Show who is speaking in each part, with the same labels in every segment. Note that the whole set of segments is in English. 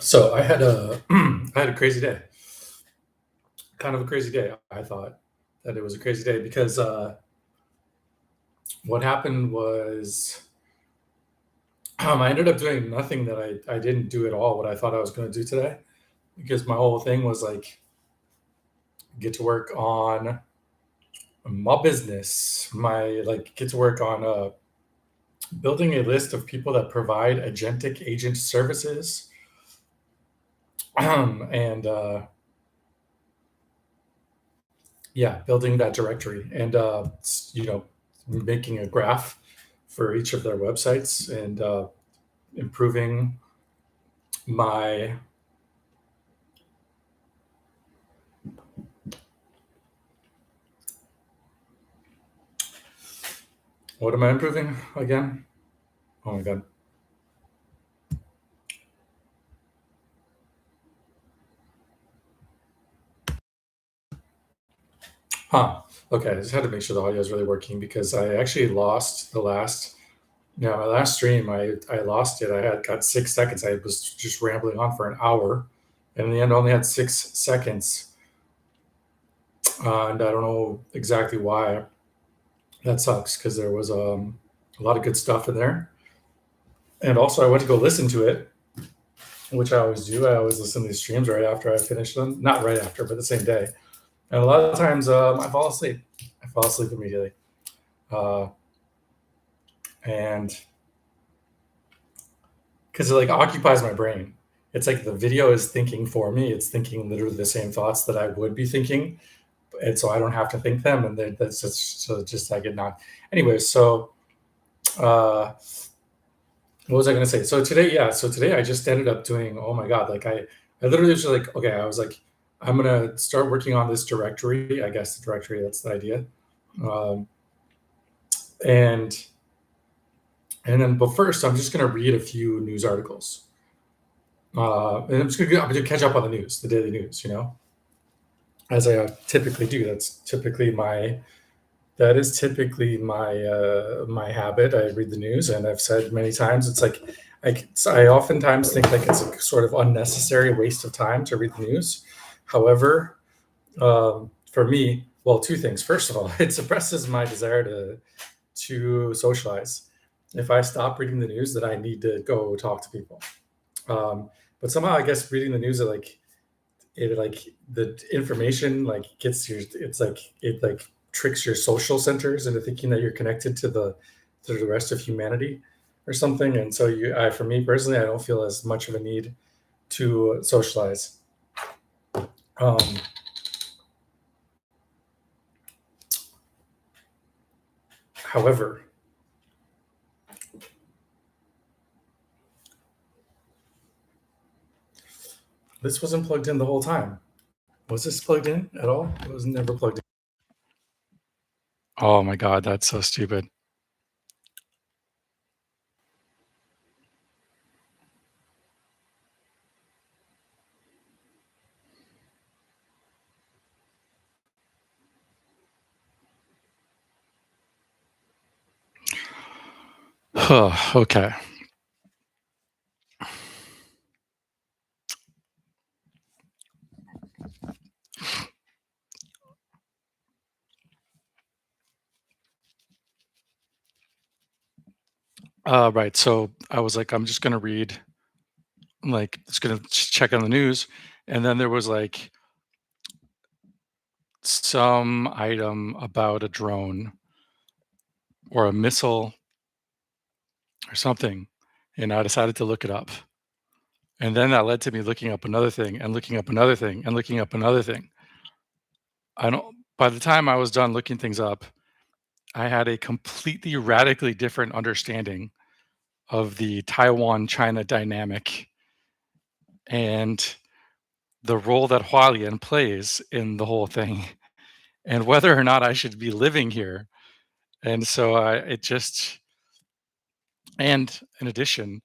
Speaker 1: So I had a I had a crazy day. Kind of a crazy day. I thought that it was a crazy day because what happened was I ended up doing nothing that I didn't do at all what I thought I was going to do today because my whole thing was like get to work on my business, my like get to work on building a list of people that provide agentic agent services and yeah, building that directory and making a graph for each of their websites and improving my what am I improving again? Oh my god. Huh. Okay, I just had to make sure the audio is really working because I actually lost the last my last stream. I lost it. I had got 6 seconds. I was just rambling on for an hour, and in the end I only had 6 seconds. And I don't know exactly why. That sucks because there was a lot of good stuff in there. And also, I went to go listen to it, which I always do. I always listen to these streams right after I finish them. Not right after, but the same day. And a lot of times, I fall asleep. I fall asleep immediately. Uh, and because it like occupies my brain. It's like the video is thinking for me. It's thinking literally the same thoughts that I would be thinking, and so I don't have to think them. And that's just I get knocked. Anyway, so uh, what was I going to say? So today, yeah. So today I just ended up doing. Oh my god! I literally was like, okay. I was like, I'm gonna start working on this directory. I guess the directory. That's the idea. Um, and and then, but first, I'm just gonna read a few news articles. And I'm gonna catch up on the news, the daily news. As I typically do. That is typically my habit. I read the news, and I've said many times, it's like I oftentimes think like it's a sort of unnecessary waste of time to read the news. However, for me, well, two things. First of all, it suppresses my desire to socialize. If I stop reading the news, then I need to go talk to people. But somehow, I guess reading the news, it like the information like gets your it's like it like tricks your social centers into thinking that you're connected to the rest of humanity or something. And so for me personally, I don't feel as much of a need to socialize. um However, this wasn't plugged in the whole time. Was this plugged in at all? It was never plugged in. Oh my god, that's so stupid. Okay. Right. So I was like, I'm just gonna read, like, just gonna check on the news, and then there was like some item about a drone or a missile or something, and I decided to look it up. And then that led to me looking up another thing and looking up another thing and looking up another thing. I don't. By the time I was done looking things up, I had a completely radically different understanding of the Taiwan-China dynamic and the role that Hualien plays in the whole thing, and whether or not I should be living here. And so it just, and in addition,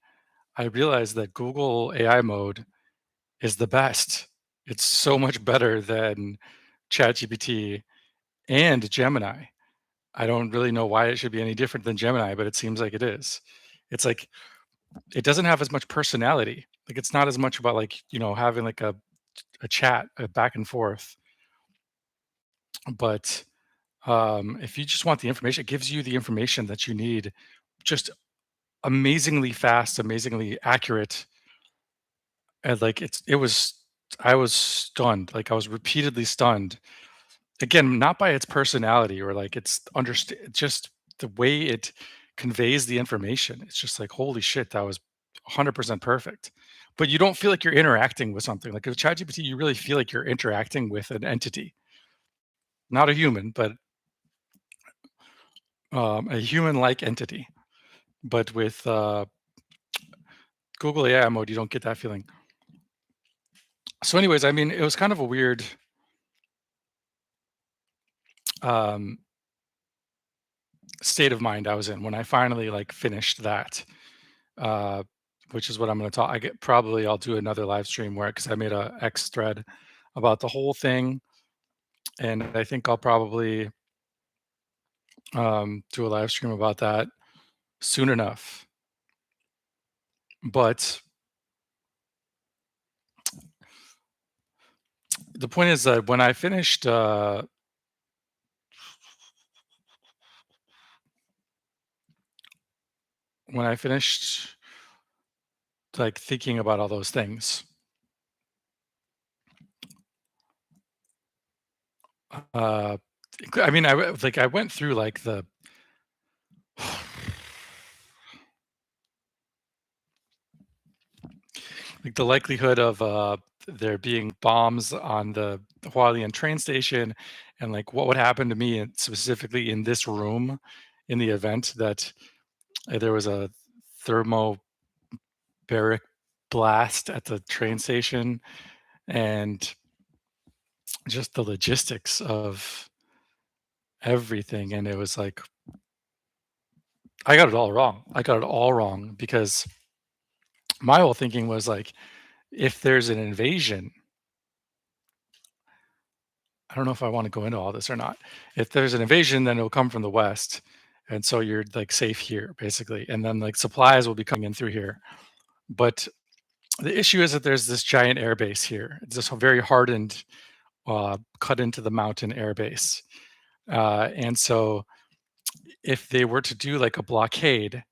Speaker 1: I realized that Google AI mode is the best. It's so much better than ChatGPT and Gemini. I don't really know why it should be any different than Gemini, but it seems like it is. It's like it doesn't have as much personality. Like it's not as much about like, having like a chat, a back and forth. But if you just want the information, it gives you the information that you need, just amazingly fast, amazingly accurate. And like I was stunned. Like I was repeatedly stunned. Again, not by its personality or like its just the way it conveys the information. It's just like, holy shit, that was 100% perfect. But you don't feel like you're interacting with something. Like with ChatGPT, you really feel like you're interacting with an entity, not a human, but a human-like entity. But with Google AI mode, you don't get that feeling. So, anyways, I mean, it was kind of a weird um, state of mind I was in when I finally like finished that. Uh, which is what I'm going to talk. I get probably I'll do another live stream where because I made a X thread about the whole thing, and I think I'll probably do a live stream about that soon enough. But the point is that when I finished like thinking about all those things, uh, I mean, I went through like the like the likelihood of there being bombs on the Hualien train station, and like what would happen to me specifically in this room in the event that there was a thermobaric blast at the train station, and just the logistics of everything. And it was like I got it all wrong. I got it all wrong because my whole thinking was like, if there's an invasion, I don't know if I want to go into all this or not. If there's an invasion, then it'll come from the west, and so you're like safe here basically, and then like supplies will be coming in through here. But the issue is that there's this giant air base here. It's this very hardened, cut into the mountain air base, and so if they were to do like a blockade,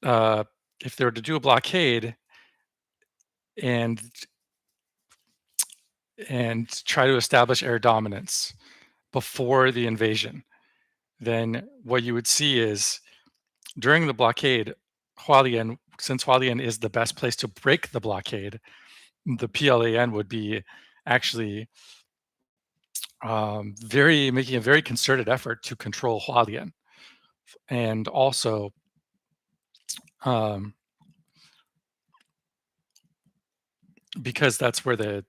Speaker 1: uh, if they were to do a blockade and try to establish air dominance before the invasion, then what you would see is during the blockade, Hualien, since Hualien is the best place to break the blockade, the PLAN would be actually very making a very concerted effort to control Hualien, and also um, because that's where the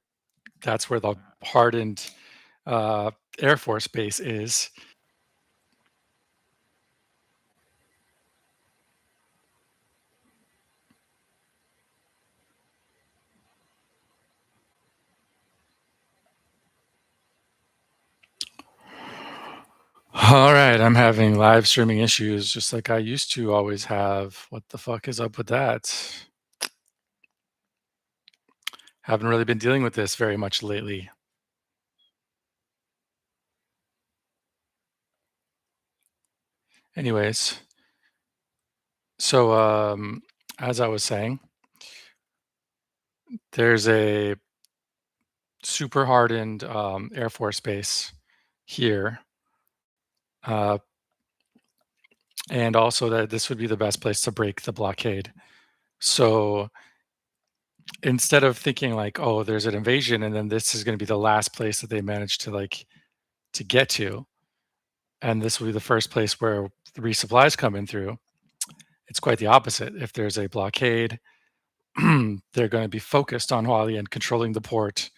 Speaker 1: hardened uh, Air Force base is. All right, I'm having live streaming issues just like I used to always have. What the fuck is up with that? Haven't really been dealing with this very much lately. Anyways, so as I was saying, there's a super hardened Air Force base here, uh, and also that this would be the best place to break the blockade. So instead of thinking like, oh, there's an invasion, and then this is going to be the last place that they manage to like to get to, and this will be the first place where the resupplies come in through. It's quite the opposite. If there's a blockade, they're going to be focused on Huali and controlling the port,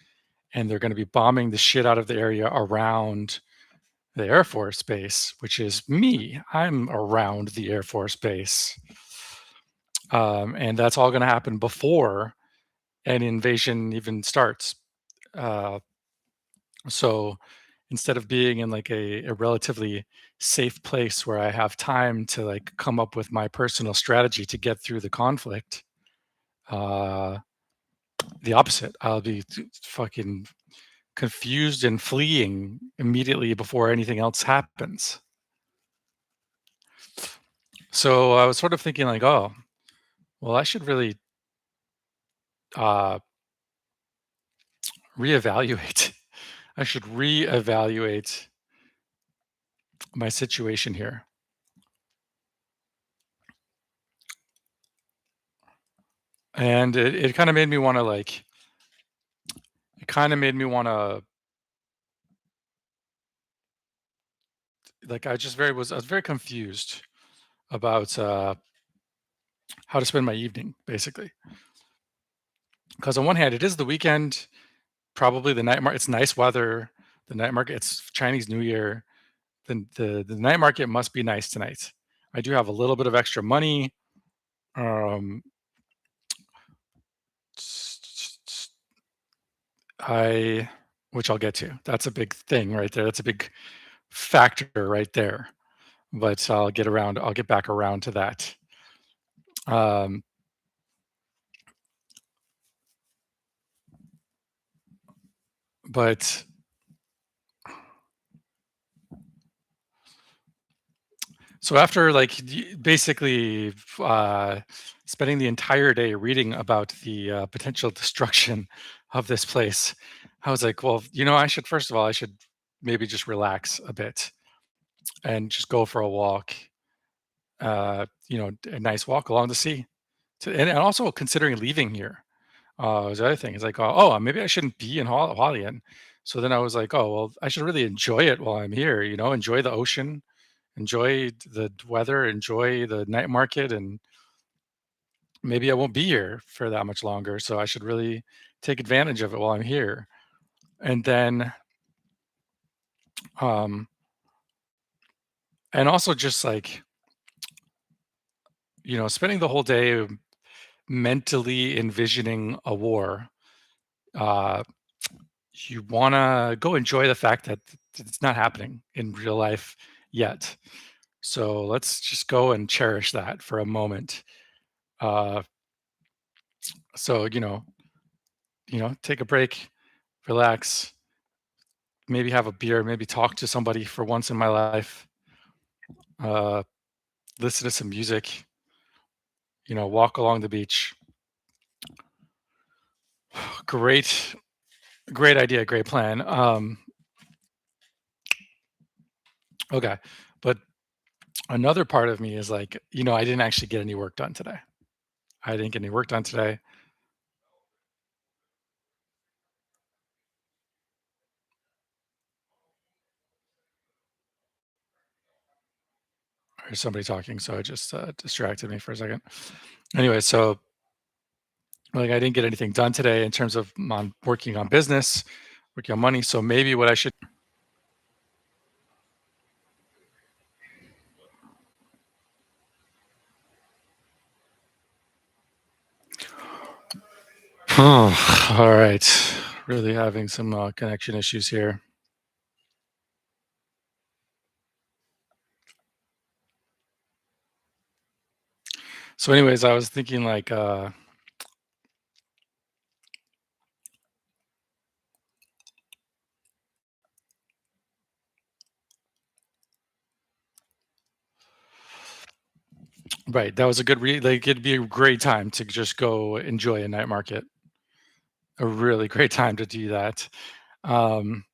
Speaker 1: and they're going to be bombing the shit out of the area around the Air Force Base, which is me. I'm around the Air Force Base. And that's all going to happen before an invasion even starts. Uh, so instead of being in like a relatively safe place where I have time to like come up with my personal strategy to get through the conflict, uh, the opposite. I'll be fucking confused and fleeing immediately before anything else happens. So I was sort of thinking like, oh, well, I should really uh, reevaluate. I should reevaluate my situation here. And it kind of made me want to like, it kind of made me want to like, I was very confused about how to spend my evening, basically. Because on one hand, it is the weekend, probably the night market. It's nice weather. The night market. It's Chinese New Year. The night market must be nice tonight. I do have a little bit of extra money. Um, I which I'll get to. That's a big thing right there. That's a big factor right there. But I'll get back around to that. Um, but so after like basically spending the entire day reading about the potential destruction of this place, I was like, well, I should first of all, I should maybe just relax a bit and just go for a walk. A nice walk along the sea. And also considering leaving here was the other thing. It's like, maybe I shouldn't be in Hualien. So then I was like, oh, well, I should really enjoy it while I'm here. Enjoy the ocean, enjoy the weather, enjoy the night market, and maybe I won't be here for that much longer. So I should really take advantage of it while I'm here. And then, um, and also just like, spending the whole day mentally envisioning a war. Uh, you want to go enjoy the fact that it's not happening in real life yet. So let's just go and cherish that for a moment. Uh, so take a break, relax, maybe have a beer, maybe talk to somebody for once in my life, uh, listen to some music, walk along the beach. Great, great idea, great plan. Okay, but another part of me is like, I didn't actually get any work done today. I didn't get any work done today. There's somebody talking, so it just distracted me for a second. Anyway, so like I didn't get anything done today in terms of on working on business, working on money. So maybe what I should. Oh, all right. Really having some connection issues here. So, anyways, I was thinking like, right, that was a good like it'd be a great time to just go enjoy a night market. A really great time to do that. Um,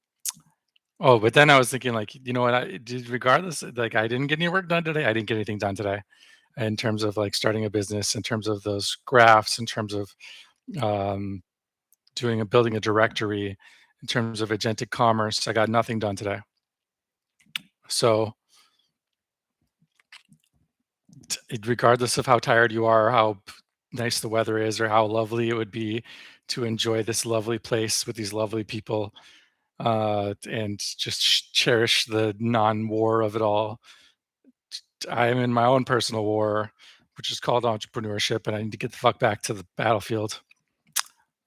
Speaker 1: oh, but then I was thinking like, you know what? I did regardless. Like, I didn't get any work done today. I didn't get anything done today in terms of like starting a business, in terms of those graphs, in terms of um, building a directory, in terms of agentic commerce. I got nothing done today. So, regardless of how tired you are, how nice the weather is, or how lovely it would be to enjoy this lovely place with these lovely people, and just cherish the non-war of it all. I am in my own personal war, which is called entrepreneurship, and I need to get the fuck back to the battlefield.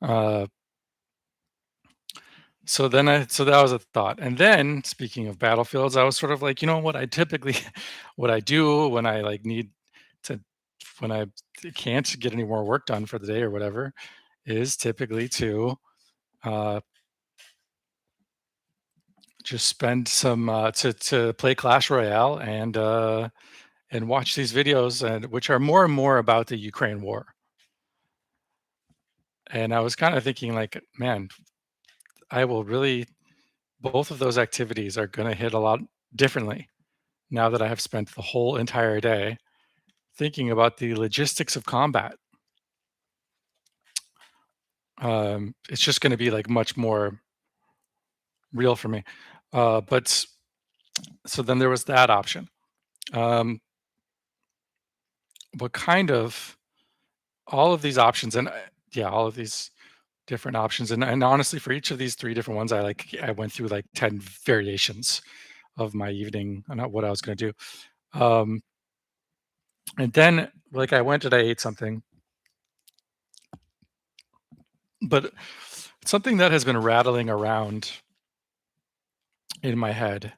Speaker 1: Uh, So that was a thought. And then speaking of battlefields, I was sort of like, you know what I typically what I do when I like need to when I can't get any more work done for the day or whatever is typically to uh just spend some to play Clash Royale and watch these videos and which are more and more about the Ukraine war. And I was kind of thinking like, man, I will really both of those activities are going to hit a lot differently now that I have spent the whole entire day thinking about the logistics of combat. It's just going to be like much more real for me. But so then there was that option. Um, but kind of all of these options and yeah, all of these different options and honestly for each of these three different ones I went through like 10 variations of my evening on what I was going to do. And then like I went and I ate something, but something that has been rattling around in my head.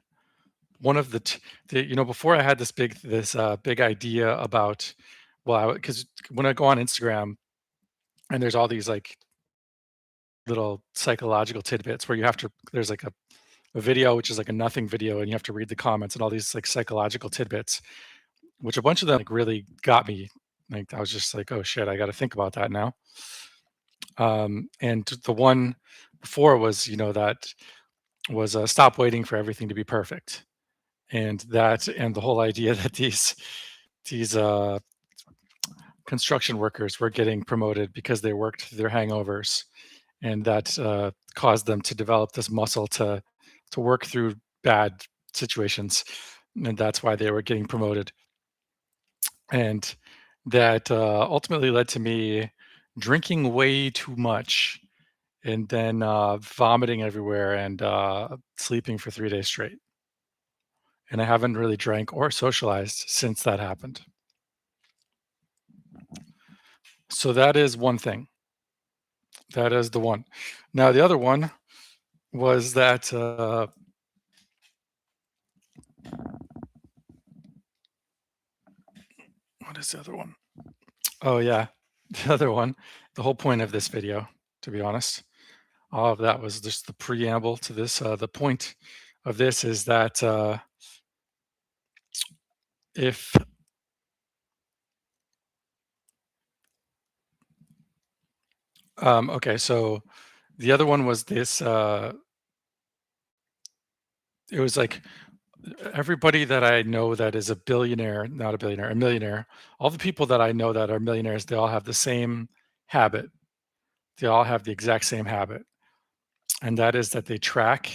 Speaker 1: One of the before I had this big idea about well, because when I go on Instagram and there's all these like little psychological tidbits where you have to there's like a video which is like a nothing video and you have to read the comments and all these like psychological tidbits, which a bunch of them like really got me. Like I was just like, oh shit, I got to think about that now. And the one before was, that was stop waiting for everything to be perfect, and the whole idea that these construction workers were getting promoted because they worked through their hangovers, and that caused them to develop this muscle to work through bad situations, and that's why they were getting promoted. And that ultimately led to me drinking way too much and then vomiting everywhere and sleeping for 3 days straight. And I haven't really drank or socialized since that happened. So that is one thing. That is the one. Now the other one was that what is the other one? Oh yeah, the other one. The whole point of this video, to be honest, all of that was just the preamble to this. The point of this is that if okay, so the other one was this. It was like everybody that I know that is a billionaire, not a billionaire, a millionaire, all the people that I know that are millionaires, they all have the same habit. They all have the exact same habit. And that is that they track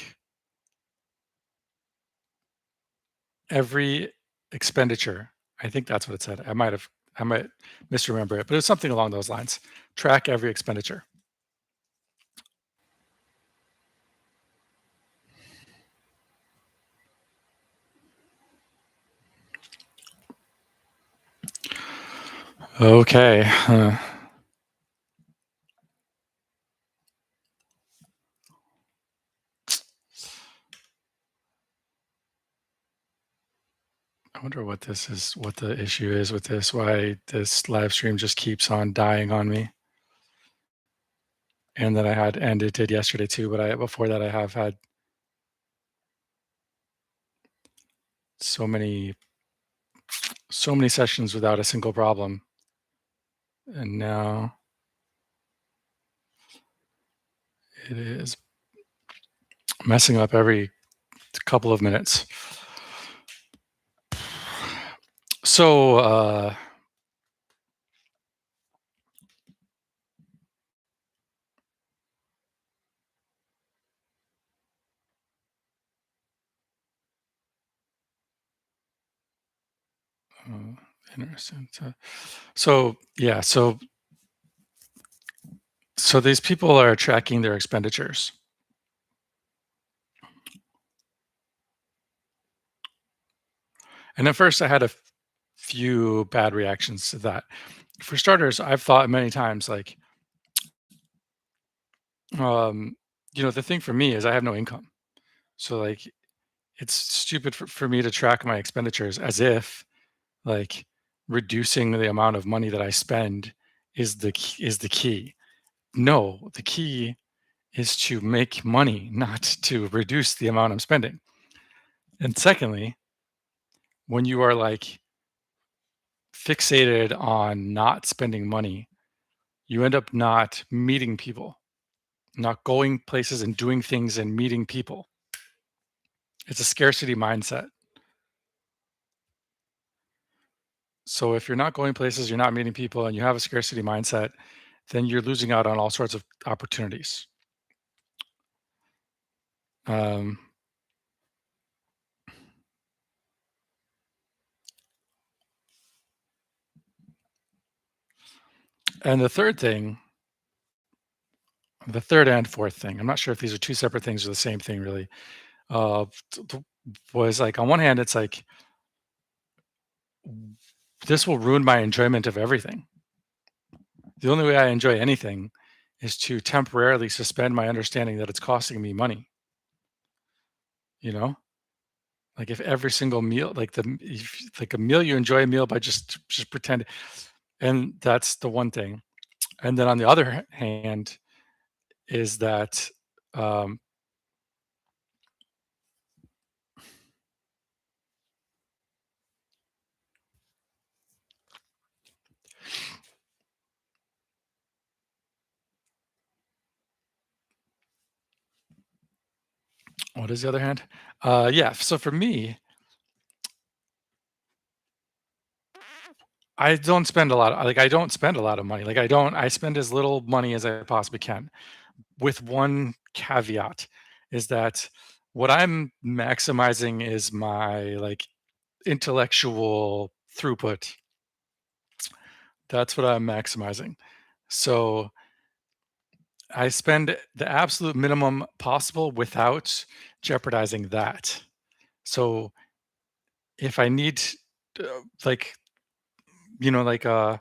Speaker 1: every expenditure. I think that's what it said. I might misremember it, but it was something along those lines. Track every expenditure. Okay. I wonder what the issue is with this, why this live stream just keeps on dying on me. And it did yesterday too, but before that I have had so many so many sessions without a single problem. And now it is messing up every couple of minutes. So interesting. So yeah, so these people are tracking their expenditures. And at first I had a few bad reactions to that. For starters, I've thought many times like um the thing for me is I have no income. So like it's stupid for me to track my expenditures as if like reducing the amount of money that I spend is the key. No, the key is to make money, not to reduce the amount I'm spending. And secondly, when you are like fixated on not spending money, you end up not meeting people, not going places and doing things and meeting people. It's a scarcity mindset. So if you're not going places, you're not meeting people, and you have a scarcity mindset, then you're losing out on all sorts of opportunities. Um, and the third and fourth thing, I'm not sure if these are two separate things or the same thing, really. Uh, was like on one hand, it's like this will ruin my enjoyment of everything. The only way I enjoy anything is to temporarily suspend my understanding that it's costing me money. You know, like if every single meal, if, like a meal you enjoy a meal by just pretend, and that's the one thing. And then on the other hand, is that um, what is the other hand? Yeah. So for me, I don't spend a lot of money. Like I spend as little money as I possibly can, with one caveat, is that what I'm maximizing is my like intellectual throughput. That's what I'm maximizing. So I spend the absolute minimum possible without jeopardizing that. So if I need, like, like I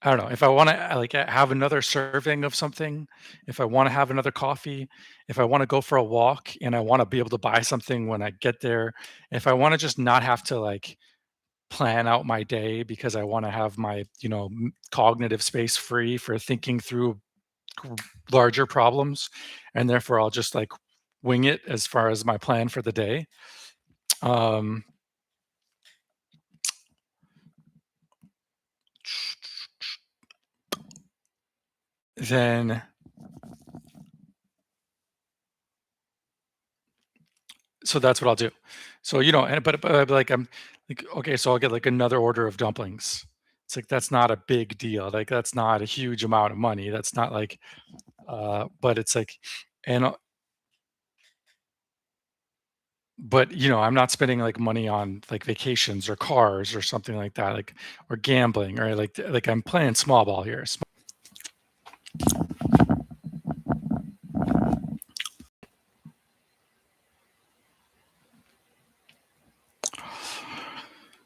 Speaker 1: don't know, if I want to like have another serving of something, if I want to have another coffee, if I want to go for a walk and I want to be able to buy something when I get there, if I want to just not have to like plan out my day because I want to have my, cognitive space free for thinking through g- larger problems, and therefore I'll just like wing it as far as my plan for the day. Um, then so that's what I'll do. So, and but like I'm like, okay, so I'll get like another order of dumplings. It's like that's not a big deal. Like that's not a huge amount of money. That's not like but it's like and but I'm not spending like money on like vacations or cars or something like that, like or gambling or like I'm playing small ball here.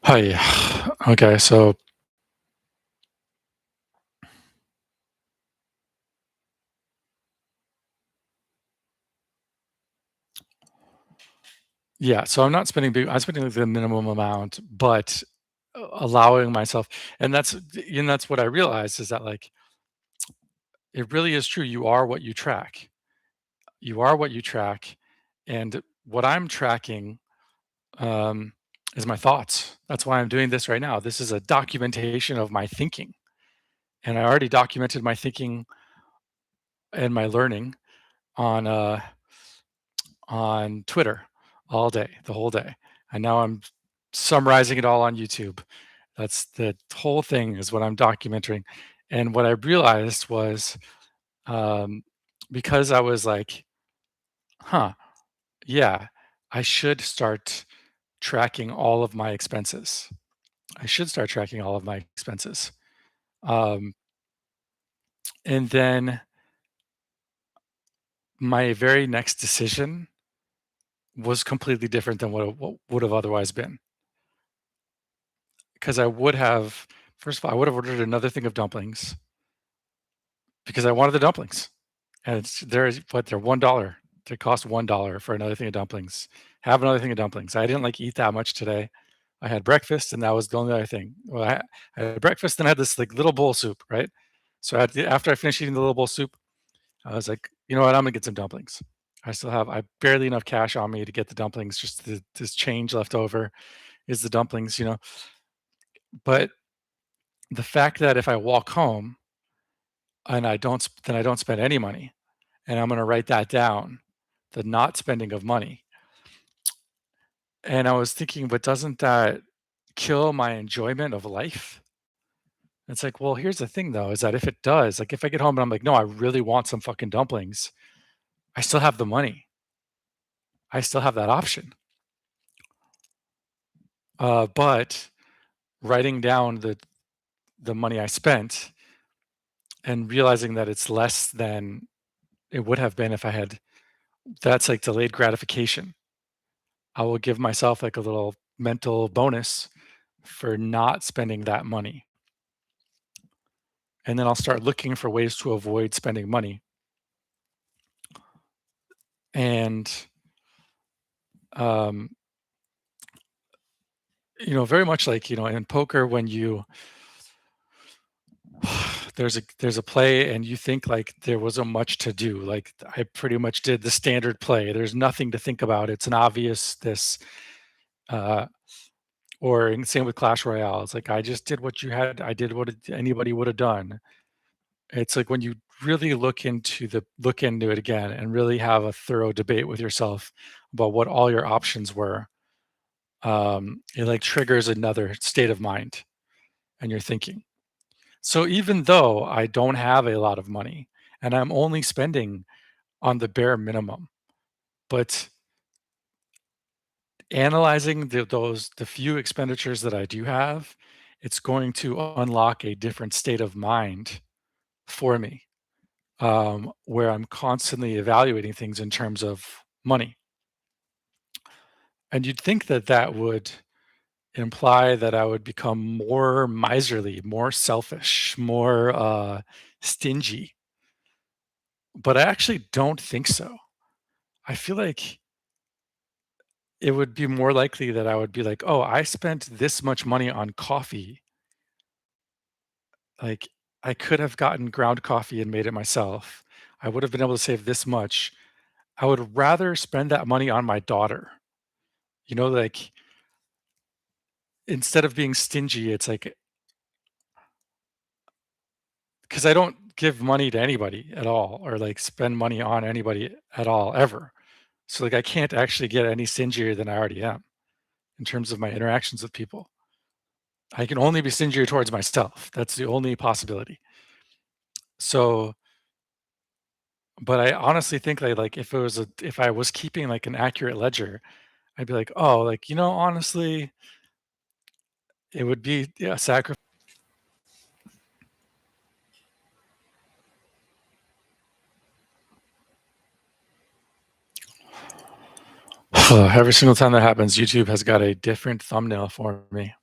Speaker 1: Hi. Okay, so yeah, so I'm spending like the minimum amount, but allowing myself, and that's what I realized is that like it really is true. You are what you track. You are what you track, and what I'm tracking um, is my thoughts. That's why I'm doing this right now. This is a documentation of my thinking, and I already documented my thinking and my learning on Twitter all day, the whole day, and now I'm summarizing it all on YouTube. That's the whole thing is what I'm documenting, and what I realized was um, because I was like, "Huh, yeah, I should start tracking all of my expenses. I should start tracking all of my expenses." Um, and then my very next decision was completely different than what would have otherwise been, because I would have, first of all, I would have ordered another thing of dumplings because I wanted the dumplings. and they're $1. They cost $1 for another thing of dumplings. Have another thing of dumplings. I didn't like eat that much today. I had breakfast and that was the only other thing. Well, I had breakfast and I had this like little bowl of soup, right? So after I finished eating the little bowl of soup, I was like, you know what? I'm gonna get some dumplings. I barely enough cash on me to get the dumplings. Just this change left over is the dumplings, you know. But the fact that if I walk home and then I don't spend any money, and I'm gonna write that down, the not spending of money. And I was thinking, but doesn't that kill my enjoyment of life? It's like, well, here's the thing though, is that if it does, like if I get home and I'm like, no, I really want some fucking dumplings, I still have the money. I still have that option. But writing down the money I spent and realizing that it's less than it would have been if I had that's like delayed gratification. I will give myself like a little mental bonus for not spending that money. And then I'll start looking for ways to avoid spending money. And um, very much like, in poker when you there's a play and you think like there wasn't much to do. Like I pretty much did the standard play. There's nothing to think about. It's an obvious this uh same with Clash Royale. It's like I just did what you had. I did what anybody would have done. It's like when you really look into it again and really have a thorough debate with yourself about what all your options were. It like triggers another state of mind and you're thinking. So even though I don't have a lot of money and I'm only spending on the bare minimum, but analyzing the few expenditures that I do have, it's going to unlock a different state of mind for me, where I'm constantly evaluating things in terms of money. And you'd think that that would imply that I would become more miserly, more selfish, more stingy. But I actually don't think so. I feel like it would be more likely that I would be like, oh, I spent this much money on coffee. Like, I could have gotten ground coffee and made it myself. I would have been able to save this much. I would rather spend that money on my daughter. Like instead of being stingy, it's like because I don't give money to anybody at all or like spend money on anybody at all ever. So like I can't actually get any stingier than I already am in terms of my interactions with people. I can only be stingier towards myself. That's the only possibility. So, but I honestly think that like if I was keeping like an accurate ledger, I'd be like, oh, like honestly, it would be a sacrifice. Every single time that happens, YouTube has got a different thumbnail for me.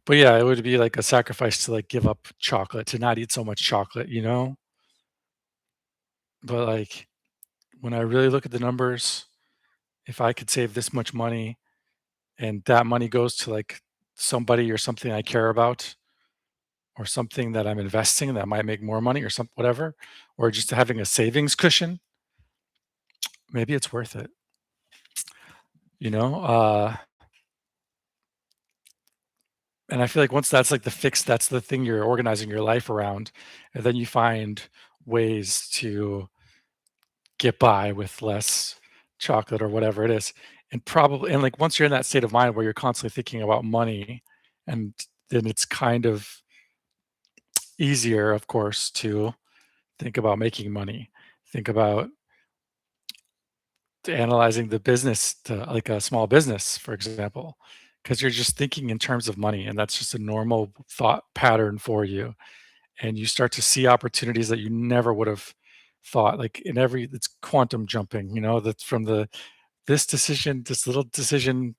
Speaker 1: But yeah, it would be like a sacrifice to like give up chocolate, to not eat so much chocolate. But like when I really look at the numbers, if I could save this much money and that money goes to like somebody or something I care about or something that I'm investing that might make more money or some whatever, or just having a savings cushion, maybe it's worth it. You know? And I feel like once that's like the fix, that's the thing you're organizing your life around, and then you find ways to get by with less chocolate or whatever it is. And like once you're in that state of mind where you're constantly thinking about money, and then it's kind of easier, of course, to think about making money, think about analyzing the business to like a small business, for example, because you're just thinking in terms of money and that's just a normal thought pattern for you. And you start to see opportunities that you never would have thought, like it's quantum jumping, that's from this little decision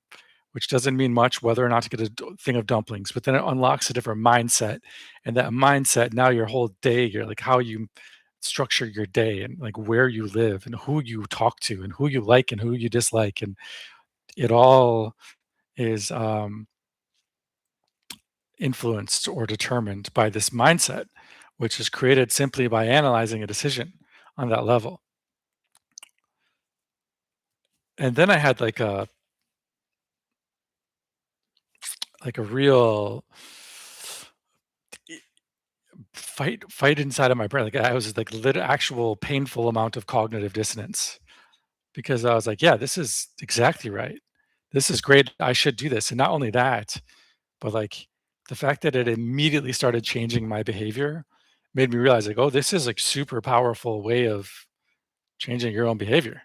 Speaker 1: which doesn't mean much whether or not to get a thing of dumplings, but then it unlocks a different mindset. And that mindset, now your whole day, you're like how you structure your day and like where you live and who you talk to and who you like and who you dislike. And it all is influenced or determined by this mindset, which is created simply by analyzing a decision on that level. And then I had like a real fight inside of my brain. Like I was like actual painful amount of cognitive dissonance because I was like, yeah, this is exactly right. This is great. I should do this. And not only that, but like the fact that it immediately started changing my behavior made me realize like, oh, this is like super powerful way of changing your own behavior.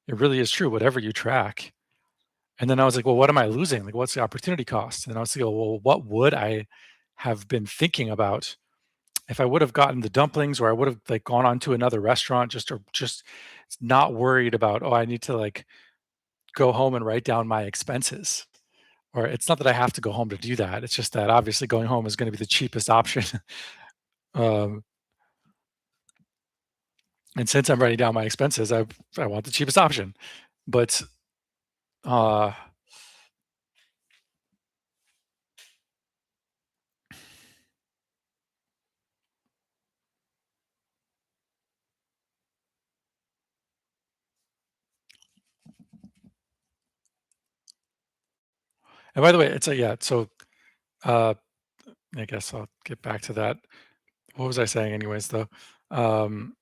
Speaker 1: It really is true. Whatever you track. And then I was like, well, what am I losing? Like, what's the opportunity cost? And I was like, well, what would I have been thinking about if I would have gotten the dumplings, or I would have like gone on to another restaurant just or just not worried about, oh, I need to like go home and write down my expenses. Or it's not that I have to go home to do that. It's just that obviously going home is going to be the cheapest option. um, and since I'm writing down my expenses, I want the cheapest option. But uh, and by the way, it's a yeah. So uh, I guess I'll get back to that. What was I saying, anyways? Though, um,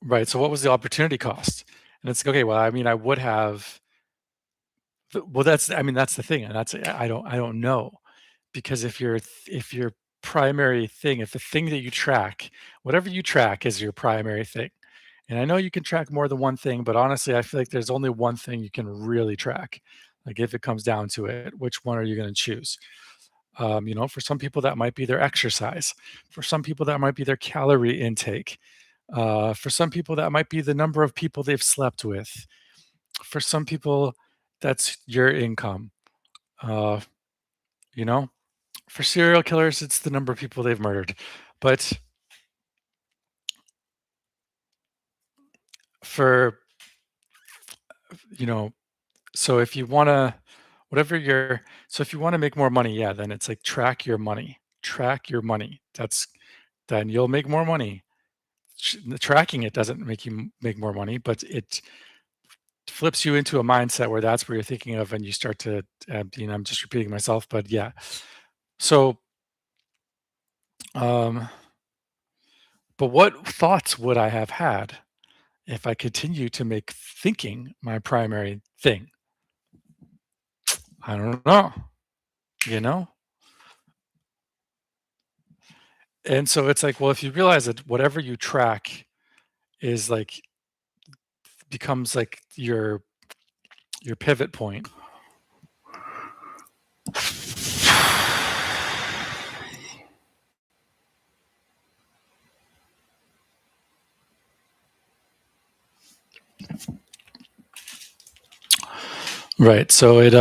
Speaker 1: right. So what was the opportunity cost? And it's like, okay. Well, I mean, I would have. Well, that's. I mean, that's the thing, and that's. I don't know, because if your primary thing, if the thing that you track, whatever you track, is your primary thing, and I know you can track more than one thing, but honestly, I feel like there's only one thing you can really track. Like if it comes down to it, which one are you going to choose? For some people that might be their exercise. For some people that might be their calorie intake. For some people that might be the number of people they've slept with. For some people, that's your income. Uh, you know, for serial killers, it's the number of people they've murdered. But for you know, so if you want to, whatever your, so if you want to make more money, yeah, then it's like track your money. Track your money. Then you'll make more money. Tracking it doesn't make you make more money, but it flips you into a mindset where that's where you're thinking of, and you start to, I'm just repeating myself, but yeah. So, um, but what thoughts would I have had if I continue to make thinking my primary thing? I don't know, you know? And so it's like, well, if you realize that whatever you track is like becomes like your pivot point. Right. So it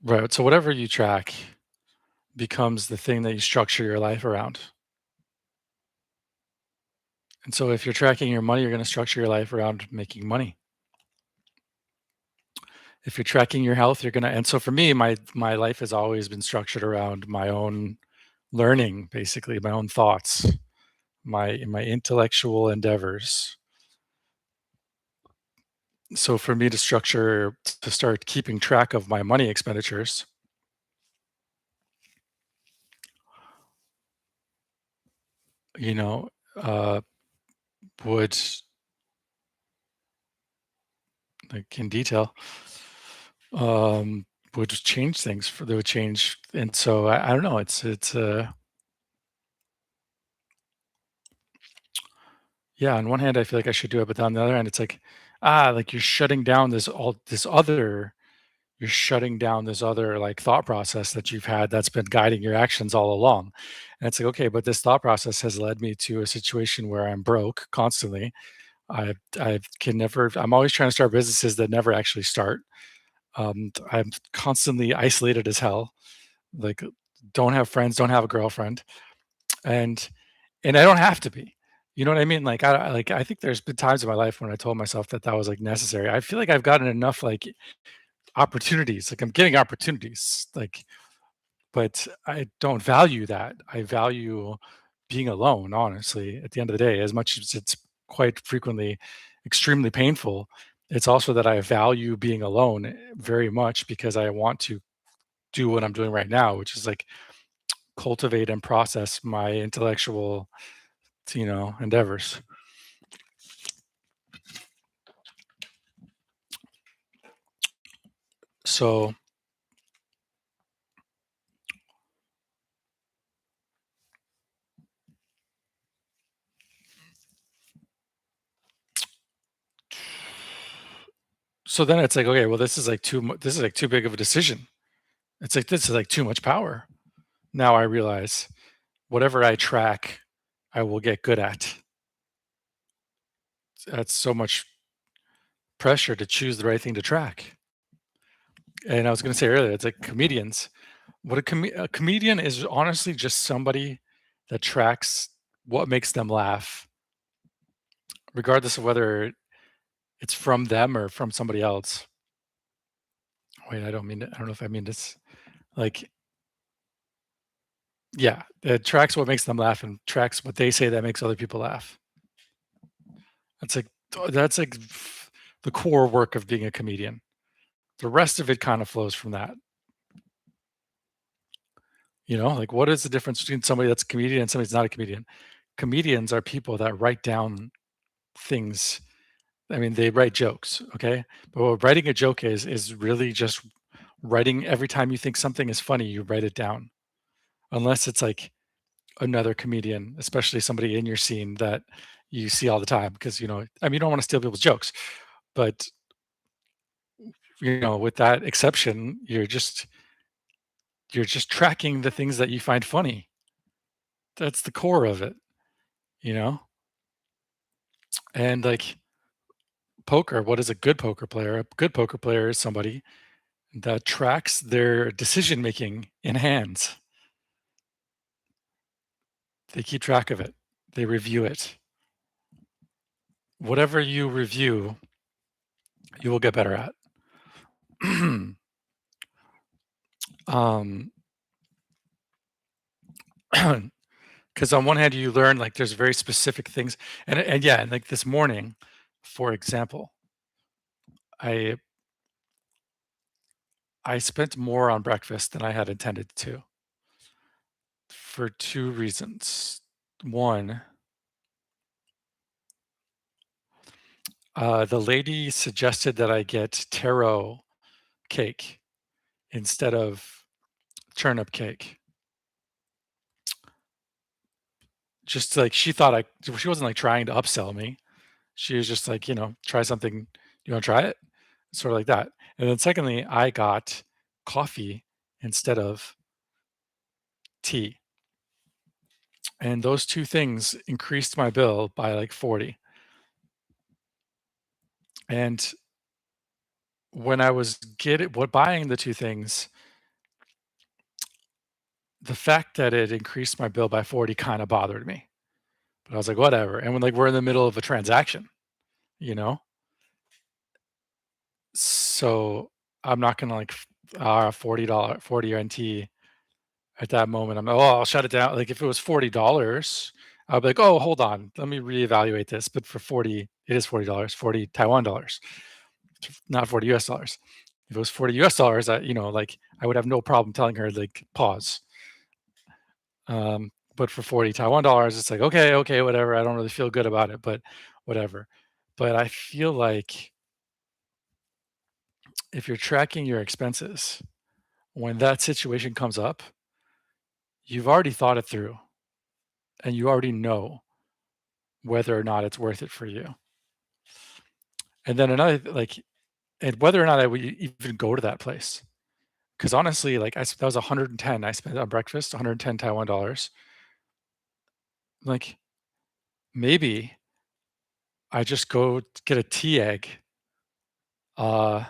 Speaker 1: right. So whatever you track becomes the thing that you structure your life around. And so if you're tracking your money, you're going to structure your life around making money. If you're tracking your health, you're going to, and so for me, my life has always been structured around my own learning, basically, my own thoughts, my intellectual endeavors. So for me to start keeping track of my money expenditures, you know, uh, would, like in detail, um, would just change things for they would change. And so I don't know. Yeah, on one hand, I feel like I should do it, but on the other hand, it's like, like you're shutting down this other like thought process that you've had that's been guiding your actions all along. And it's like, okay, but this thought process has led me to a situation where I'm broke constantly. I can never. I'm always trying to start businesses that never actually start. I'm constantly isolated as hell. Like, don't have friends, don't have a girlfriend, and I don't have to be. You know what I mean? I think there's been times in my life when I told myself that that was like necessary. I feel like I've gotten enough like opportunities. Like I'm getting opportunities. Like, but I don't value that. I value being alone. Honestly, at the end of the day, as much as it's quite frequently extremely painful, it's also that I value being alone very much because I want to do what I'm doing right now, which is like cultivate and process my intellectual, endeavors. So, so then it's like, okay, well, this is like too big of a decision. It's like this is like too much power. Now I realize whatever I track, I will get good at. That's so much pressure to choose the right thing to track. And I was going to say earlier, it's like comedians. A comedian is honestly just somebody that tracks what makes them laugh, regardless of whether it's from them or from somebody else. Wait, I don't know if I mean this. Like, yeah, it tracks what makes them laugh and tracks what they say that makes other people laugh. That's like, the core work of being a comedian. The rest of it kind of flows from that. Like what is the difference between somebody that's a comedian and somebody that's not a comedian? Comedians are people that write down things. I mean, they write jokes, okay? But what writing a joke is really just writing every time you think something is funny, you write it down. Unless it's like another comedian, especially somebody in your scene that you see all the time because I mean, you don't want to steal people's jokes, but with that exception, you're just tracking the things that you find funny. That's the core of it, you know? And like poker, what is a good poker player? A good poker player is somebody that tracks their decision making in hands. They keep track of it. They review it. Whatever you review, you will get better at. um, because on one hand, you learn like there's very specific things, and yeah, and like this morning, for example, I I spent more on breakfast than I had intended to for two reasons. One, the lady suggested that I get taro cake instead of turnip cake. Just like she wasn't like trying to upsell me. She was just like, try something. You want to try it? Sort of like that. And then secondly, I got coffee instead of tea. And those two things increased my bill by like 40. And when I was getting what buying the two things, the fact that it increased my bill by 40 kind of bothered me. But I was like, whatever. And when like we're in the middle of a transaction, you know? So I'm not gonna like $40 40 NT at that moment. I'll shut it down. Like if it was $40, I'll be like, oh, hold on, let me reevaluate this. But for 40, it is $40, 40 Taiwan dollars, not 40 US dollars. If it was 40 US dollars, like I would have no problem telling her like pause. But for 40 Taiwan dollars, it's like, okay, okay, whatever. I don't really feel good about it, but whatever. But I feel like if you're tracking your expenses, when that situation comes up, you've already thought it through and you already know whether or not it's worth it for you. And then another like and whether or not I would even go to that place. Because honestly, like that was 110 I spent on breakfast, 110 Taiwan dollars. Like maybe I just go get a tea egg, uh,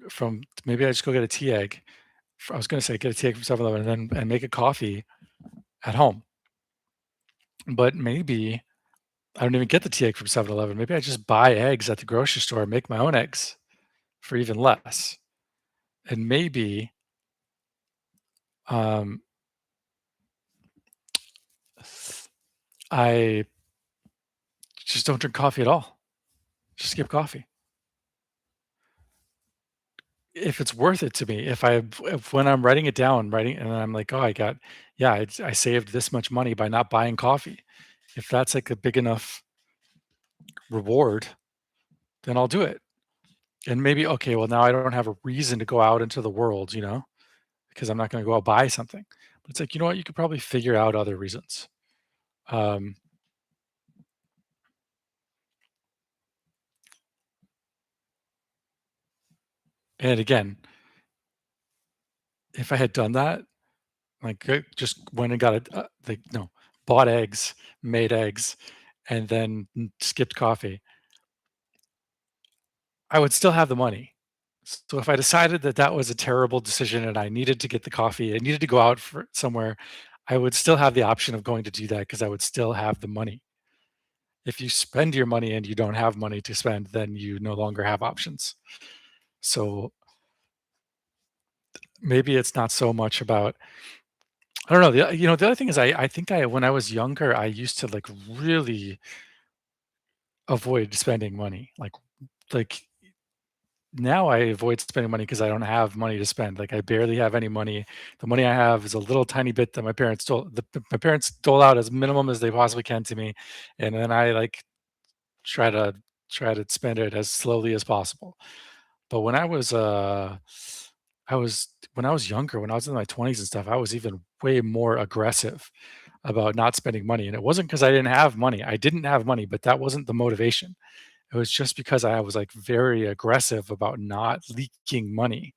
Speaker 1: from maybe I just go get a tea egg. I was gonna say get a tea egg from 7-Eleven and then and make a coffee at home. But maybe I don't even get the tea egg from 7-Eleven. Maybe I just buy eggs at the grocery store and make my own eggs for even less. And maybe, um, I just don't drink coffee at all. Just skip coffee. If it's worth it to me, if when I'm writing it down, writing and I'm like, "Oh, yeah, I saved this much money by not buying coffee." If that's like a big enough reward, then I'll do it. And maybe, okay, well, now I don't have a reason to go out into the world, because I'm not gonna go out buy something. But it's like, you know what? You could probably figure out other reasons. Um, and again, if I had done that, like, just went and got like, no, bought eggs, made eggs, and then skipped coffee, I would still have the money. So if I decided that that was a terrible decision and I needed to get the coffee, I needed to go out for somewhere, I would still have the option of going to do that because I would still have the money. If you spend your money and you don't have money to spend, then you no longer have options. So maybe it's not so much about I don't know. The other thing is I think I when I was younger, I used to like really avoid spending money. Like now I avoid spending money because I don't have money to spend. Like I barely have any money. The money I have is a little tiny bit that my parents dole out as minimum as they possibly can to me, and then I like try to try to spend it as slowly as possible. But I was when I was younger, when I was in my 20s and stuff, I was even way more aggressive about not spending money. And it wasn't because I didn't have money. I didn't have money, but that wasn't the motivation. It was just because I was like very aggressive about not leaking money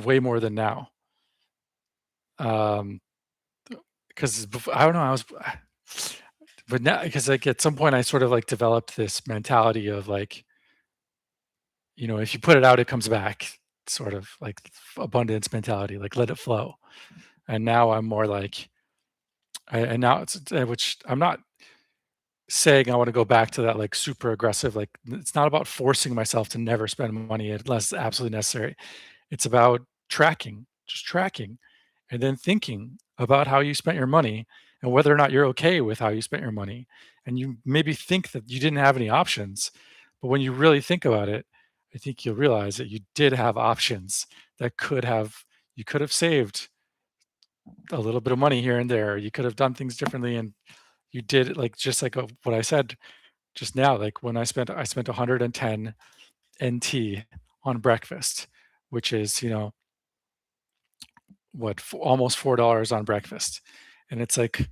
Speaker 1: way more than now. Um, because I don't know, I was, but now because like at some point I sort of like developed this mentality of like, if you put it out, it comes back, sort of like abundance mentality, like let it flow. And now I'm more like, and now which I'm not saying I want to go back to that like super aggressive, like it's not about forcing myself to never spend money unless absolutely necessary. It's about tracking, just tracking, and then thinking about how you spent your money and whether or not you're okay with how you spent your money. And you maybe think that you didn't have any options, but when you really think about it, I think you'll realize that you did have options that you could have saved a little bit of money here and there. You could have done things differently, and you did it like just like what I said just now. Like when I spent 110 NT on breakfast, which is almost $4 on breakfast. And it's like,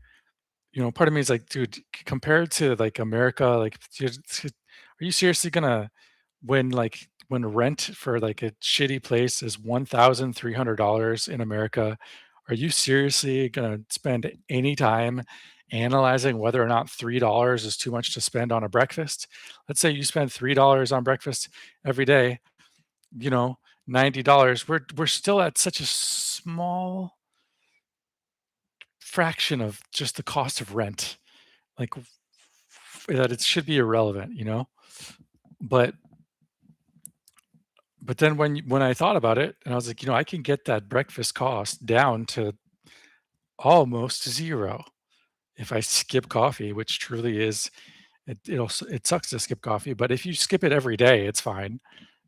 Speaker 1: part of me is like, dude, compared to like America, like, are you seriously gonna when rent for like a shitty place is $1,300 in America? Are you seriously gonna spend any time analyzing whether or not $3 is too much to spend on a breakfast? Let's say you spend $3 on breakfast every day, you know, $90. We're still at such a small fraction of just the cost of rent, like that it should be irrelevant, But then when I thought about it, and I was like, I can get that breakfast cost down to almost zero if I skip coffee, which truly is it sucks to skip coffee, but if you skip it every day, it's fine.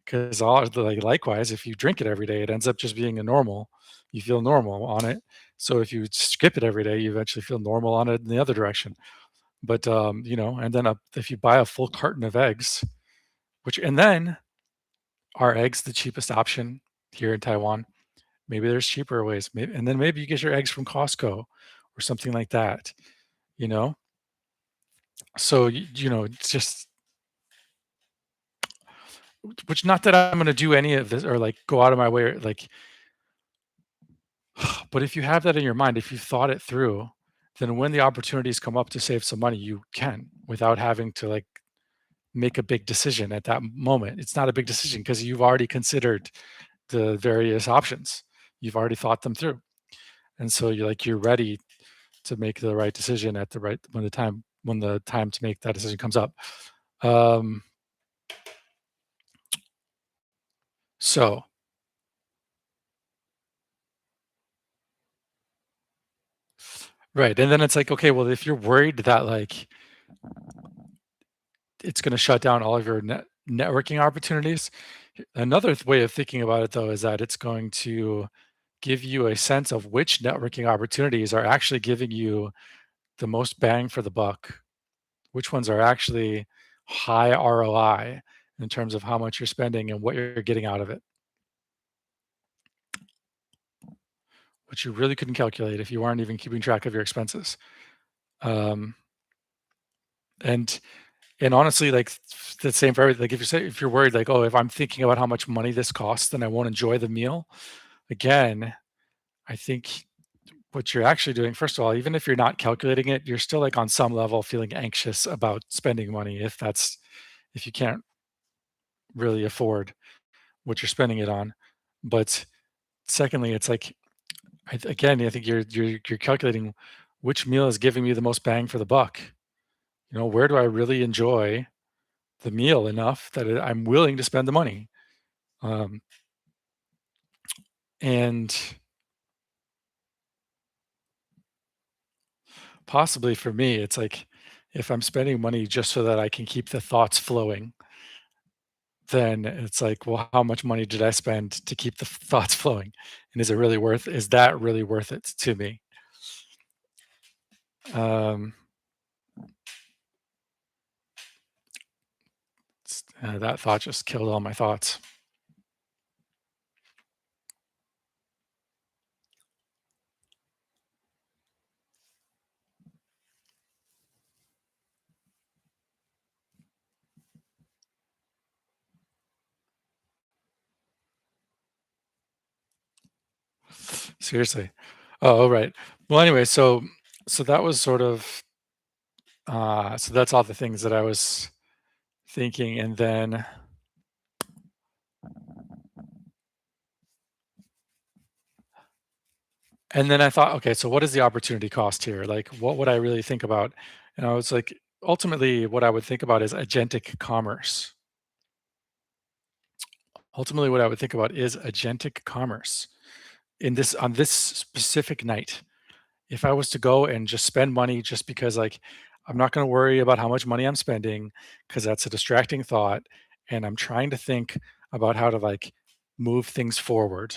Speaker 1: Because like likewise, if you drink it every day, it ends up just being a normal. You feel normal on it. So if you skip it every day, you eventually feel normal on it in the other direction. But and then if you buy a full carton of eggs, and then are eggs the cheapest option here in Taiwan? Maybe there's cheaper ways. Maybe, and then maybe you get your eggs from Costco or something like that. You know, So, it's just which not that I'm gonna do any of this or, like, go out of my way or, like but if you have that in your mind, if you've thought it through, then when the opportunities come up to save some money, you can without having to, like, make a big decision at that moment. It's not a big decision because 'cause you've already considered the various options. You've already thought them through, and so you're ready to make the right decision at the right when the time to make that decision comes up. Um, so right, and then it's like, okay, well, if you're worried that, like, it's gonna shut down all of your networking opportunities, another way of thinking about it, though, is that it's going to give you a sense of which networking opportunities are actually giving you the most bang for the buck, which ones are actually high ROI in terms of how much you're spending and what you're getting out of it, which you really couldn't calculate if you weren't even keeping track of your expenses. Um, and and honestly, like the same for everything. Like if you're worried, like, oh, if I'm thinking about how much money this costs, then I won't enjoy the meal. Again, I think what you're actually doing, first of all, even if you're not calculating it, you're still like on some level feeling anxious about spending money if you can't really afford what you're spending it on. But secondly, it's like again, I think you're calculating which meal is giving me the most bang for the buck. Where do I really enjoy the meal enough that I'm willing to spend the money? Um, and possibly for me, it's like if I'm spending money just so that I can keep the thoughts flowing, then it's like, well, how much money did I spend to keep the thoughts flowing? And is that really worth it to me? Um, that thought just killed all my thoughts. Seriously. Oh, right. Well, anyway, so that was sort of so that's all the things that I was thinking, and then I thought, okay, so what is the opportunity cost here? Like, what would I really think about? And I was like, ultimately, what I would think about is agentic commerce. Ultimately, what I would think about is agentic commerce on this specific night. If I was to go and just spend money just because, like, I'm not going to worry about how much money I'm spending because that's a distracting thought, and I'm trying to think about how to, like, move things forward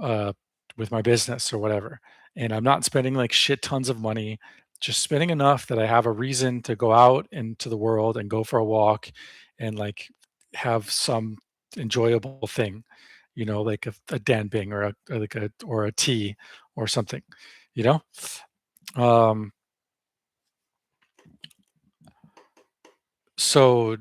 Speaker 1: uh, with my business or whatever, and I'm not spending like shit tons of money, just spending enough that I have a reason to go out into the world and go for a walk and, like, have some enjoyable thing, like a danbing or a tea or something, you know? Um, so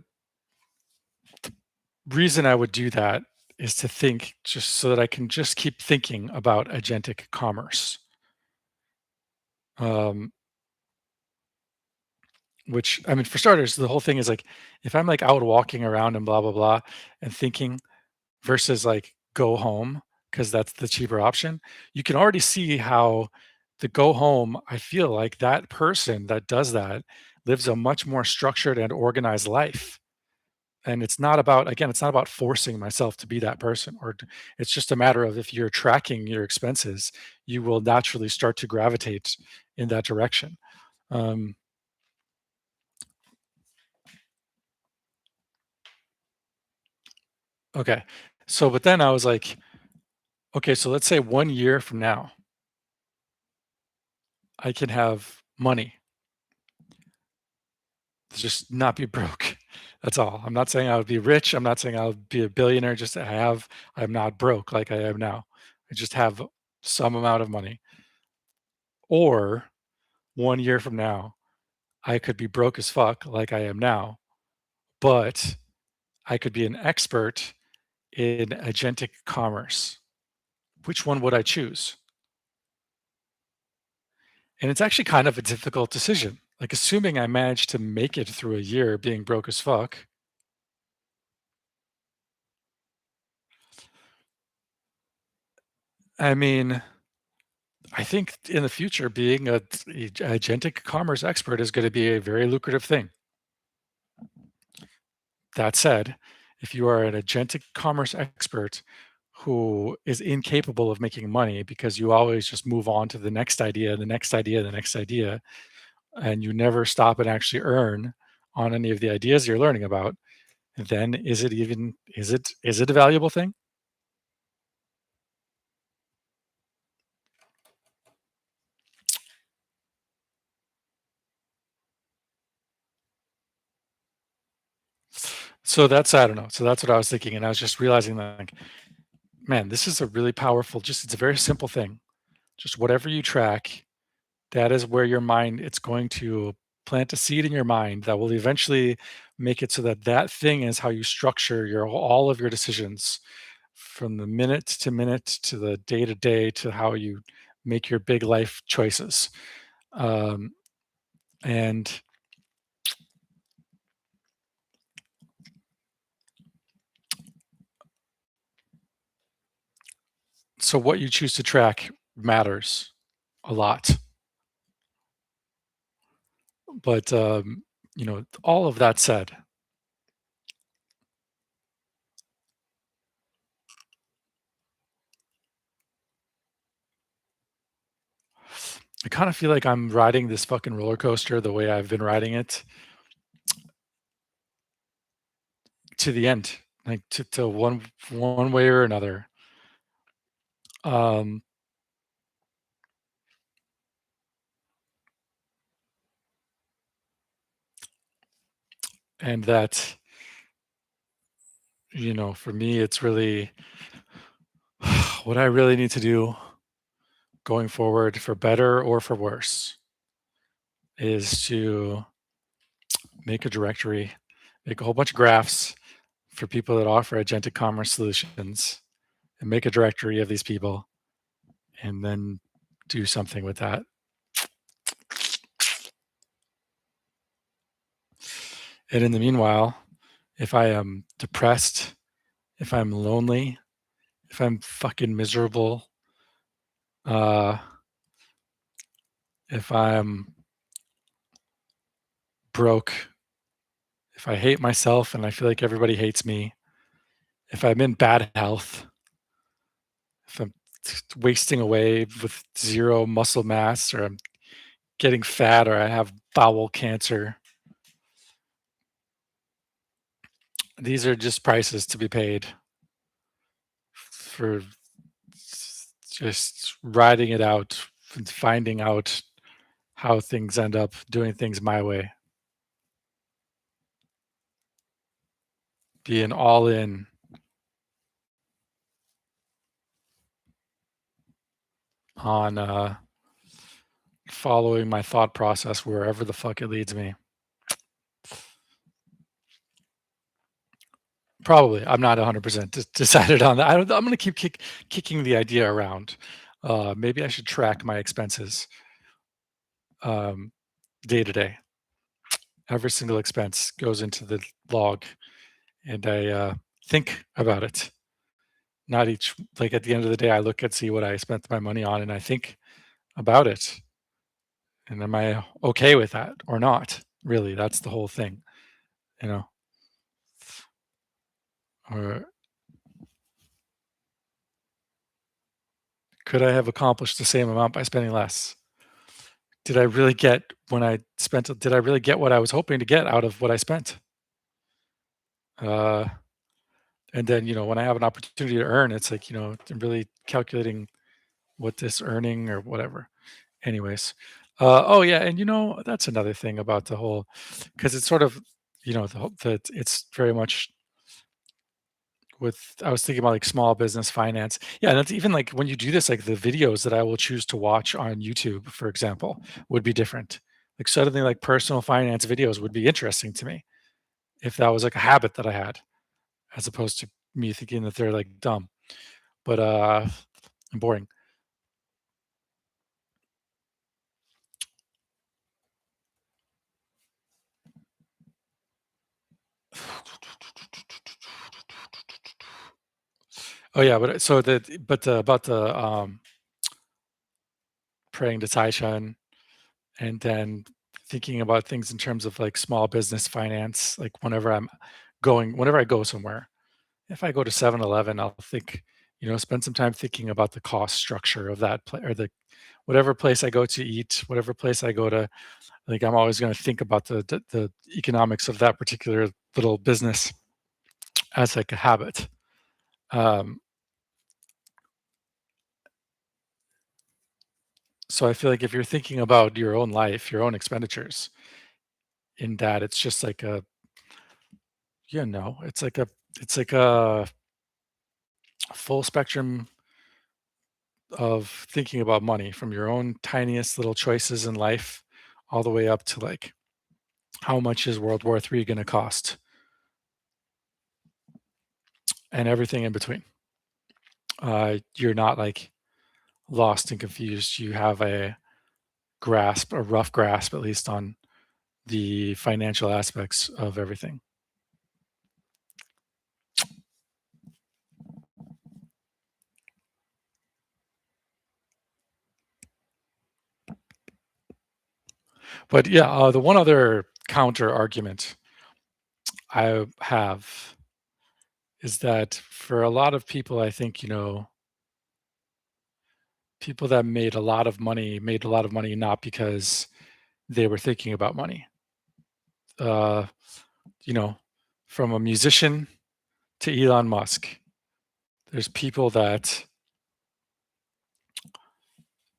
Speaker 1: reason I would do that is to think just so that I can just keep thinking about agentic commerce. Um, which I mean, for starters, the whole thing is like if I'm like out walking around and blah blah blah and thinking versus like go home because that's the cheaper option, you can already see how the go home, I feel like that person that does that lives a much more structured and organized life. And it's not about forcing myself to be that person it's just a matter of if you're tracking your expenses, you will naturally start to gravitate in that direction. Um, okay. So, but then I was like, okay, so let's say 1 year from now, I can have money to just not be broke. That's all. I'm not saying I would be rich. I'm not saying I would be a billionaire. Just I'm not broke like I am now. I just have some amount of money. Or 1 year from now, I could be broke as fuck like I am now, but I could be an expert in agentic commerce. Which one would I choose? And it's actually kind of a difficult decision. Like, assuming I managed to make it through a year being broke as fuck, I mean, I think in the future, being a agentic commerce expert is going to be a very lucrative thing. That said, if you are an agentic commerce expert who is incapable of making money because you always just move on to the next idea, the next idea, the next idea, and you never stop and actually earn on any of the ideas you're learning about, then is it a valuable thing? So that's I don't know. So that's what I was thinking, and I was just realizing that, like, man, this is a really powerful. Just it's a very simple thing. Just whatever you track, that is where your mind. It's going to plant a seed in your mind that will eventually make it so that that thing is how you structure your all of your decisions, from the minute to the day to day to how you make your big life choices. Um, and so what you choose to track matters a lot. But all of that said, I kind of feel like I'm riding this fucking roller coaster the way I've been riding it to the end, like to one way or another. Um, and that, for me, it's really what I really need to do going forward, for better or for worse, is to make a directory, make a whole bunch of graphs for people that offer agentic commerce solutions, and make a directory of these people, and then do something with that. And in the meanwhile, if I am depressed, if I'm lonely, if I'm fucking miserable, uh, if I'm broke, if I hate myself and I feel like everybody hates me, if I'm in bad health, if I'm wasting away with zero muscle mass, or I'm getting fat, or I have bowel cancer, these are just prices to be paid for just riding it out and finding out how things end up doing things my way, being all in on following my thought process wherever the fuck it leads me. Probably, I'm not 100% decided on that. I'm going to keep kicking the idea around. Maybe I should track my expenses, um, day to day. Every single expense goes into the log, and I think about it. Not each, like, at the end of the day, I look and see what I spent my money on, and I think about it. And am I okay with that or not? Really, that's the whole thing, you know. Or could I have accomplished the same amount by spending less? Did I really get when I spent it, did I really get what I was hoping to get out of what I spent? Uh, and then, when I have an opportunity to earn, it's like, I'm really calculating what this earning or whatever. Anyways, oh yeah, and that's another thing about the whole, because it's sort of, that it's very much with, I was thinking about like small business finance. Yeah, and that's even like when you do this, like the videos that I will choose to watch on YouTube, for example, would be different. Like suddenly like personal finance videos would be interesting to me if that was like a habit that I had, as opposed to me thinking that they're like dumb, but and boring. Oh yeah, but so that but about the praying to Taishan and then thinking about things in terms of like small business finance, like whenever I go somewhere. If I go to 7-Eleven, I'll think, spend some time thinking about the cost structure of that place or the whatever place I go to eat, whatever place I go to, like I'm always going to think about the economics of that particular little business as like a habit. Um, so I feel like if you're thinking about your own life, your own expenditures, in that it's just like it's like a full spectrum of thinking about money from your own tiniest little choices in life all the way up to like how much is World War III going to cost and everything in between. You're not like lost and confused. You have a rough grasp, at least on the financial aspects of everything. But yeah, the one other counter argument I have is that for a lot of people, I think, people that made a lot of money not because they were thinking about money. Uh, you know, from a musician to Elon Musk, there's people that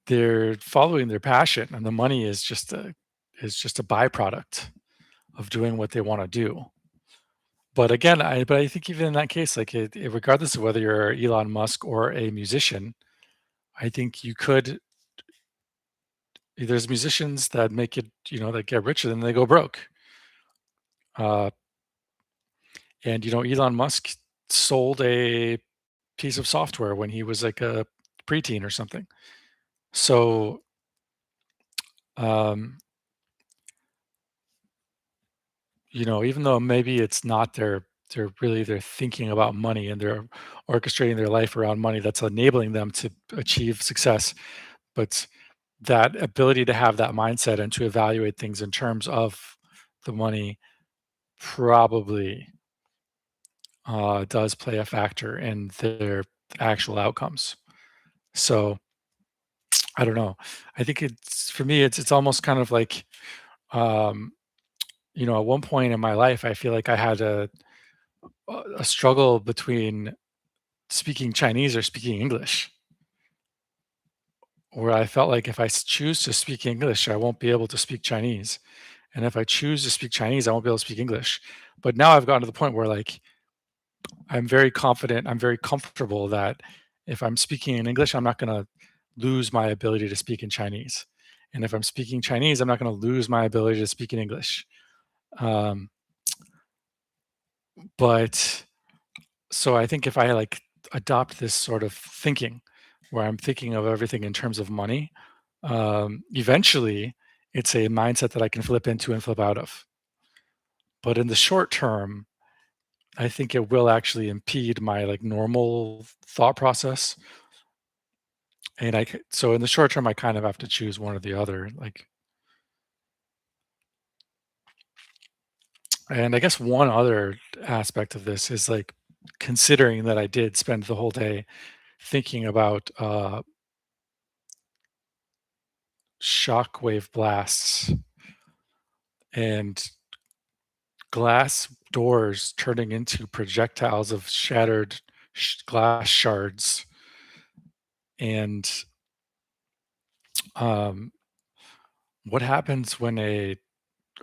Speaker 1: they're following their passion, and the money is just a byproduct of doing what they want to do. But I think even in that case, like regardless of whether you're Elon Musk or a musician, I think you could. There's musicians that make it, that get richer than they go broke. Uh, and Elon Musk sold a piece of software when he was like a preteen or something. So, um, even though maybe it's not they're thinking about money and they're orchestrating their life around money that's enabling them to achieve success. But that ability to have that mindset and to evaluate things in terms of the money probably does play a factor in their actual outcomes. So I don't know. I think it's for me, it's almost kind of like, um, at one point in my life, I feel like I had a struggle between speaking Chinese or speaking English, where I felt like if I choose to speak English, I won't be able to speak Chinese, and if I choose to speak Chinese, I won't be able to speak English. But now I've gotten to the point where like I'm very confident, I'm very comfortable that if I'm speaking in English, I'm not going to lose my ability to speak in Chinese, and if I'm speaking Chinese, I'm not going to lose my ability to speak in English. Um, but So I think if I like adopt this sort of thinking where I'm thinking of everything in terms of money, eventually it's a mindset that I can flip into and flip out of. But in the short term, I think it will actually impede my like normal thought process. And so in the short term, I kind of have to choose one or the other. And I guess one other aspect of this is like considering that I did spend the whole day thinking about shockwave blasts and glass doors turning into projectiles of shattered glass shards and um, what happens when a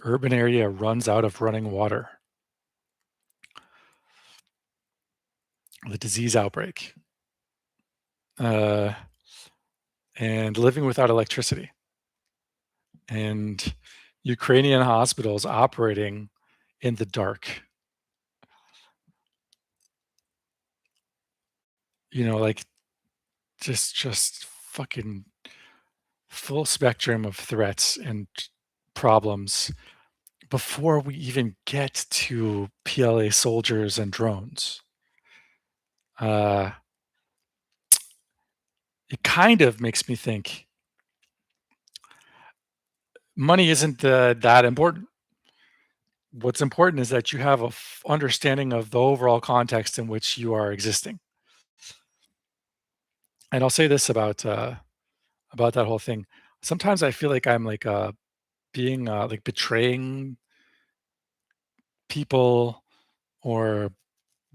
Speaker 1: urban area runs out of running water, the disease outbreak, uh, and living without electricity, and Ukrainian hospitals operating in the dark. Like just fucking full spectrum of threats and problems before we even get to PLA soldiers and drones. Uh, it kind of makes me think money isn't that important. What's important is that you have a understanding of the overall context in which you are existing. And I'll say this about that whole thing. Sometimes I feel like I'm like being like betraying people or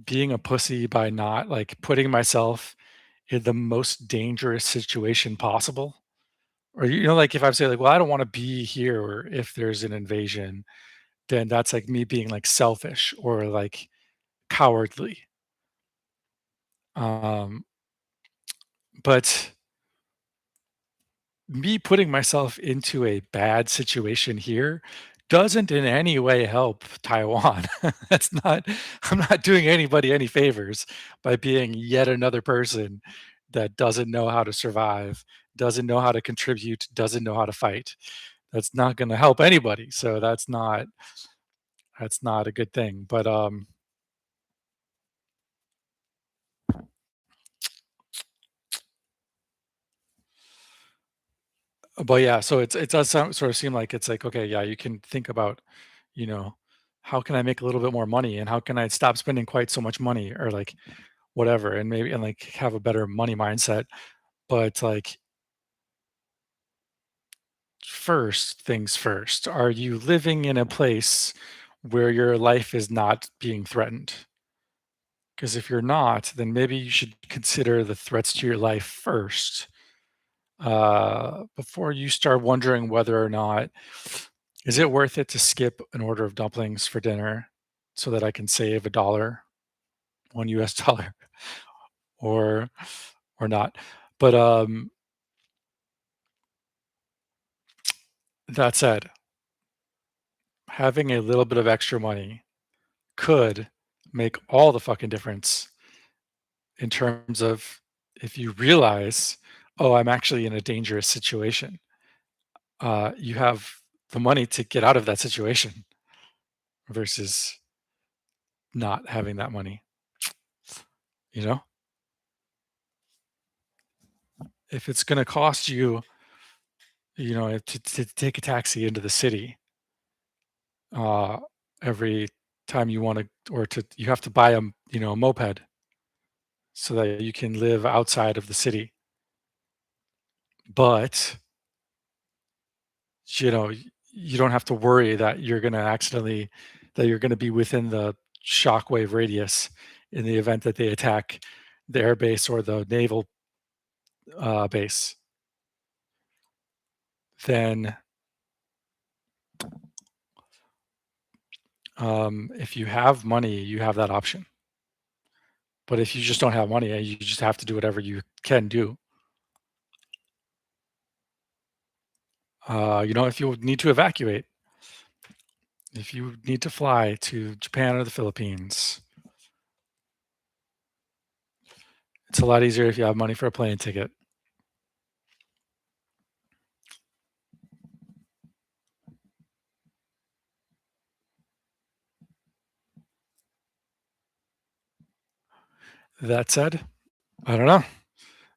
Speaker 1: being a pussy by not like putting myself in the most dangerous situation possible. Or like if I say like, well, I don't want to be here, or if there's an invasion, then that's like me being like selfish or like cowardly. Um, but me putting myself into a bad situation here doesn't in any way help Taiwan. That's not I'm not doing anybody any favors by being yet another person that doesn't know how to survive, doesn't know how to contribute, doesn't know how to fight. That's not going to help anybody. So that's not a good thing. But yeah, so it does sort of seem like it's like, okay, yeah, you can think about, you know, how can I make a little bit more money and how can I stop spending quite so much money or like whatever and maybe and like have a better money mindset. But like first things first, are you living in a place where your life is not being threatened? Because if you're not, then maybe you should consider the threats to your life first before you start wondering whether or not is it worth it to skip an order of dumplings for dinner so that I can save $1, $1 dollar, or or not. But that said, having a little bit of extra money could make all the fucking difference in terms of if you realize, oh, I'm actually in a dangerous situation. You have the money to get out of that situation versus not having that money. You know, if it's going to cost you, to take a taxi into the city uh, every time you want to, or to you have to buy a moped so that you can live outside of the city. But you don't have to worry that you're going to accidentally that you're going to be within the shockwave radius in the event that they attack the air base or the naval base. Then if you have money, you have that option. But if you just don't have money, you just have to do whatever you can do. If you need to evacuate, if you need to fly to Japan or the Philippines, it's a lot easier if you have money for a plane ticket. That said, I don't know.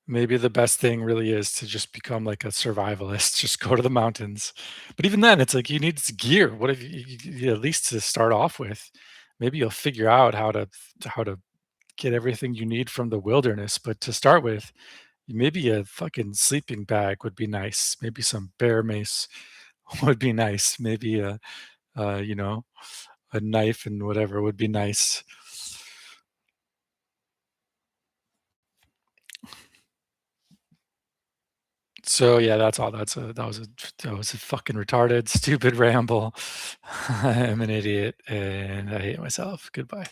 Speaker 1: Maybe the best thing really is to just become like a survivalist, just go to the mountains. But even then, it's like you need gear. What if at least to start off with, maybe you'll figure out how to get everything you need from the wilderness. But to start with, maybe a fucking sleeping bag would be nice. Maybe some bear mace would be nice. Maybe uh, you know, a knife and whatever would be nice. So yeah, that's all. That was a fucking retarded, stupid ramble. I'm an idiot and I hate myself. Goodbye.